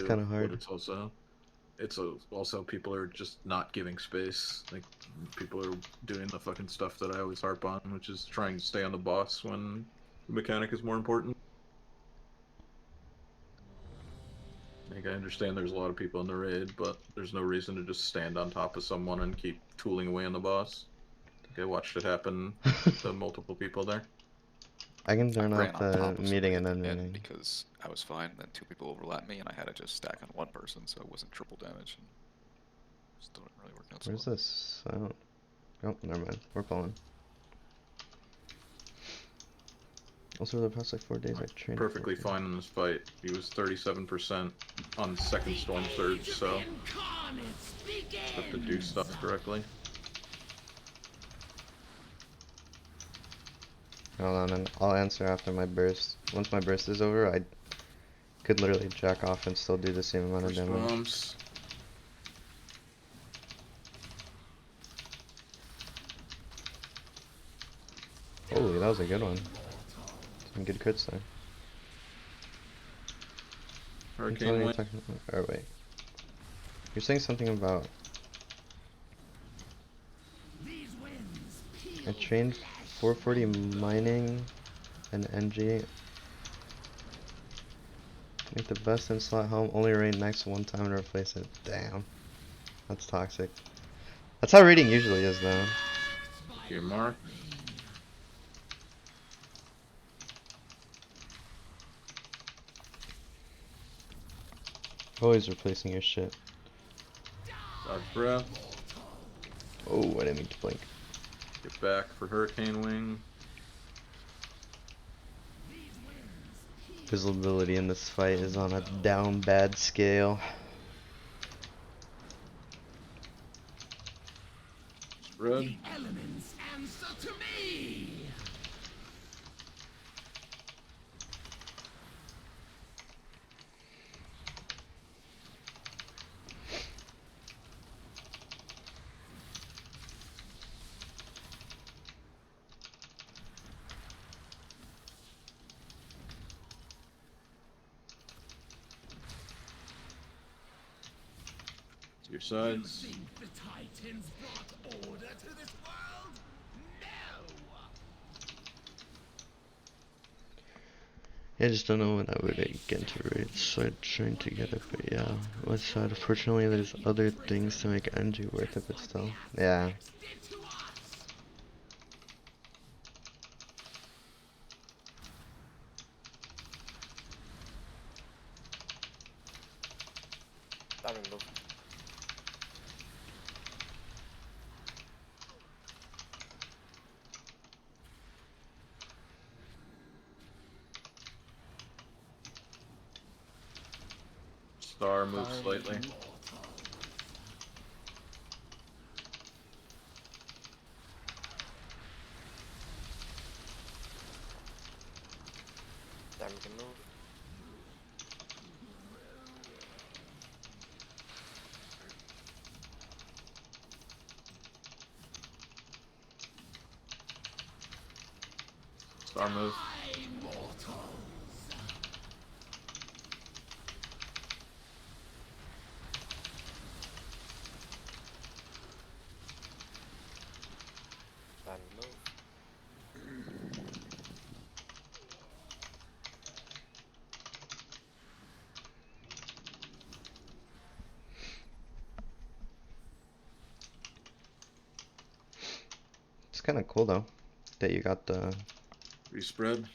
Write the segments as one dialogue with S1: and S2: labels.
S1: kind of
S2: but
S1: hard.
S2: it's also people are just not giving space. Like people are doing the fucking stuff that I always harp on, which is trying to stay on the boss when the mechanic is more important. Like I understand there's a lot of people in the raid, but there's no reason to just stand on top of someone and keep tooling away on the boss. I think I watched it happen to multiple people there.
S1: I can turn
S3: ran
S1: off
S3: on
S1: the
S3: top of
S1: meeting
S3: somebody
S1: and
S3: at
S1: then
S3: the end
S1: meeting.
S3: because I was fine. Then two people overlapped me, and I had to just stack on one person, so it wasn't triple damage. And still didn't really work out so
S1: Where's
S3: well.
S1: this sound? Oh, never mind. We're pulling. Also, the past like 4 days, I trained.
S2: Perfectly fine in this fight. He was 37% on second storm surge, so just have to do stuff correctly.
S1: Hold on, and I'll answer after my burst. Once my burst is over, I could literally jack off and still do the same amount of
S2: First
S1: damage.
S2: bombs.
S1: Holy, that was a good one. Some good crits there.
S2: Arcane win.
S1: Or wait. You're saying something about... I trained 440 mining and NG. Make the best in slot home, only raid next one time to replace it. Damn. That's toxic. That's how raiding usually is though.
S2: Your mark.
S1: Always replacing your shit.
S2: Dodge breath.
S1: Oh, I didn't mean to blink.
S2: Get back for Hurricane Wing.
S1: Visibility in this fight is on a down bad scale.
S2: Spread.
S4: The elements answer to me.
S2: To your sides.
S4: You think the Titans brought order to this world? No.
S1: I just don't know when I would get into raids, so I'm trying to get it, but yeah. West side, unfortunately there's other things to make NG worth it, but still. Yeah.
S4: Did to us.
S5: Diamond move.
S2: Star moves slightly.
S5: Diamond can move.
S2: Star move.
S5: Diamond move.
S1: It's kinda cool though, that you got the...
S2: Respread.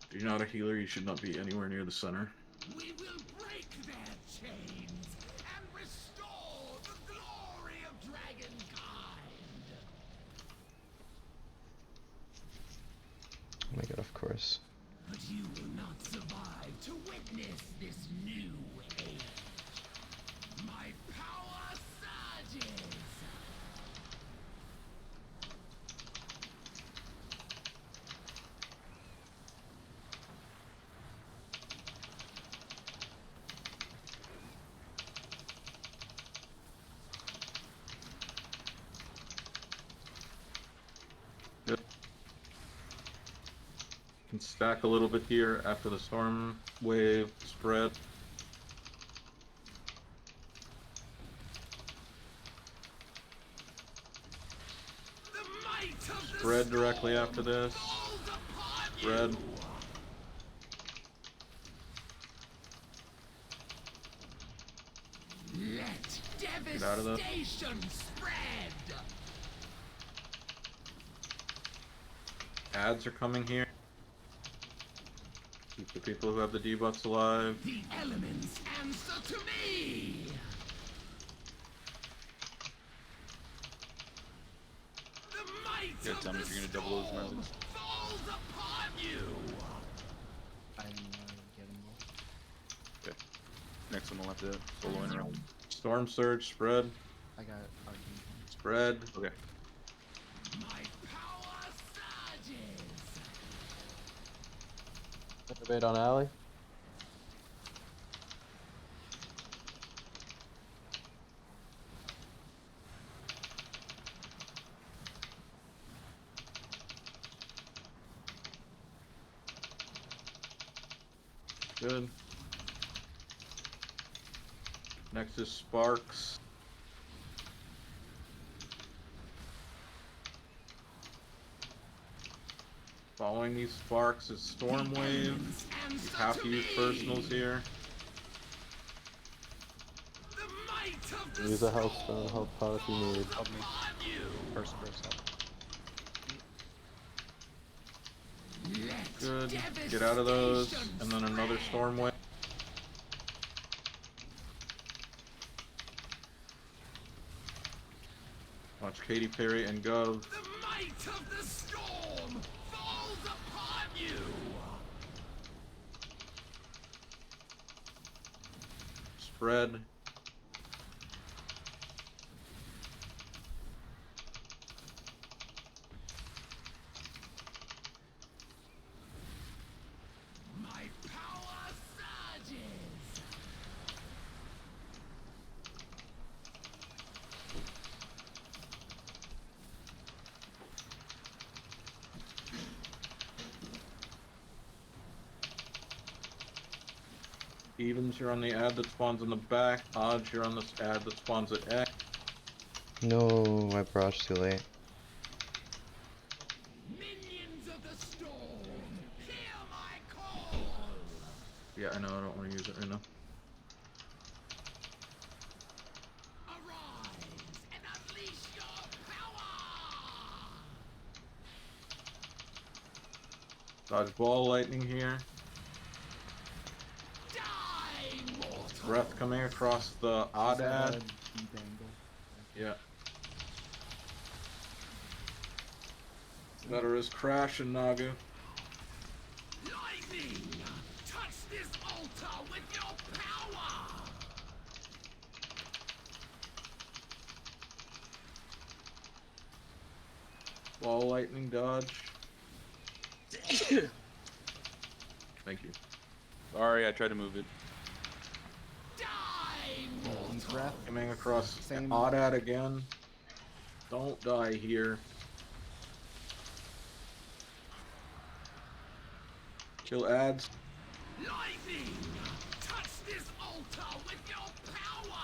S2: If you're not a healer, you should not be anywhere near the center.
S4: We will break their chains and restore the glory of dragonkind.
S1: Oh my god, of course.
S4: But you will not survive to witness this new age. My power surges.
S2: Yep. Can stack a little bit here after the storm wave spread. Spread directly after this. Spread. Get out of this. Ads are coming here. Keep the people who have the debuffs alive.
S4: The elements answer to me. The might
S3: Yeah,
S4: of
S3: tell me
S4: the
S3: if you're gonna double those
S4: storm
S3: methods.
S4: falls upon you.
S5: I didn't get him.
S3: Okay. Next one will have to solo in around.
S2: Storm Surge, spread.
S5: I got Arcane.
S2: Spread.
S3: Okay.
S4: My power surges.
S6: Activate on alley.
S2: Good. Next is Sparks. Following these Sparks is Storm Wave. You have to use personals here.
S4: The might of the
S6: Use a health pot if you need.
S5: Help me. Person versus help.
S2: Good. Get out of those. And then another Storm Wave. Watch Katy Perry and Gov.
S4: The might of the storm falls upon you.
S2: Spread.
S4: My power surges.
S2: Evens, you're on the ad that spawns in the back. Odds, you're on this ad that spawns at X.
S1: No, I brushed too late.
S4: Minions of the storm, hear my call.
S2: Yeah, I know, I don't want to use it right now.
S4: Arise and unleash your power.
S2: Dodge ball lightning here.
S4: Die, mortal.
S2: Breath coming across the odd ad.
S5: Dangle.
S2: Yeah. Better is Crash and Nagu.
S4: Lightning, touch this altar with your power.
S2: Ball lightning dodge. Thank you.
S3: Sorry, I tried to move it.
S4: Die,
S5: He's
S4: mortal.
S5: breath.
S2: Coming across
S5: Same.
S2: odd ad again. Don't die here. Kill ads.
S4: Lightning, touch this altar with your power.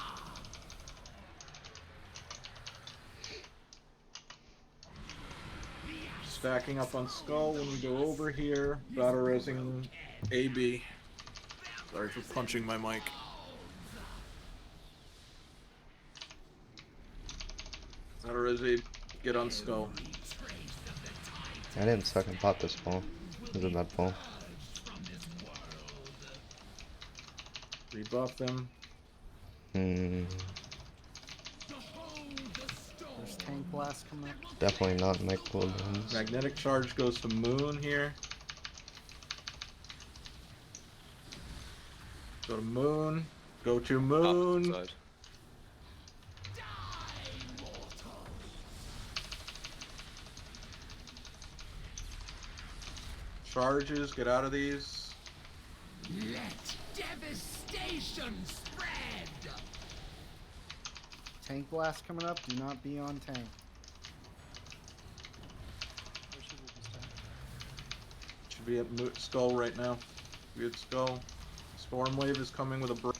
S2: Stacking up on Skull when we go over here. Battle resing AB. Sorry for punching my mic. Battle res AB. Get on Skull.
S1: I didn't second pot this ball. It was a med ball.
S2: Rebuff them.
S5: There's tank blast coming up.
S1: Definitely not my cooldowns.
S2: Magnetic charge goes to Moon here. Go to Moon. Go to Moon.
S3: Opposite side.
S2: Charges. Get out of these.
S4: Let devastation spread.
S5: Tank blast coming up. Do not be on tank.
S2: Should be at Skull right now. We at Skull. Storm Wave is coming with a break.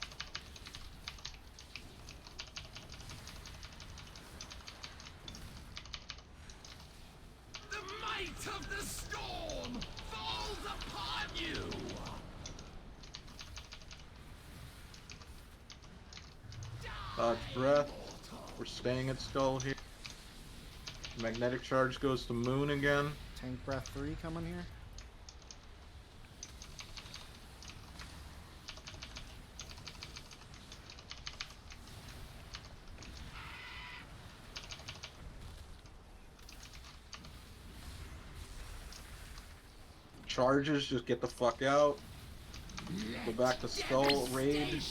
S2: Dodge breath. We're staying at skull here. Magnetic charge goes to moon again.
S5: Tank breath 3 coming here.
S2: Charges, just get the fuck out. Go back to skull. Raid.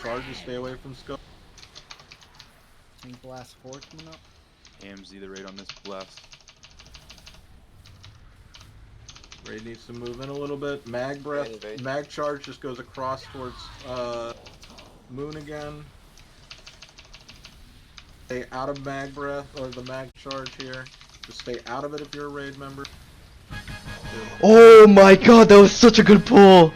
S2: Charges, stay away from skull.
S5: Tank blast 4 coming up.
S7: AMZ the raid on this blast.
S2: Raid needs to move in a little bit. Mag breath. Mag charge just goes across towards moon again. Stay out of mag breath or the mag charge here. Just stay out of it if you're a raid member.
S1: Oh my god, that was such a good pull!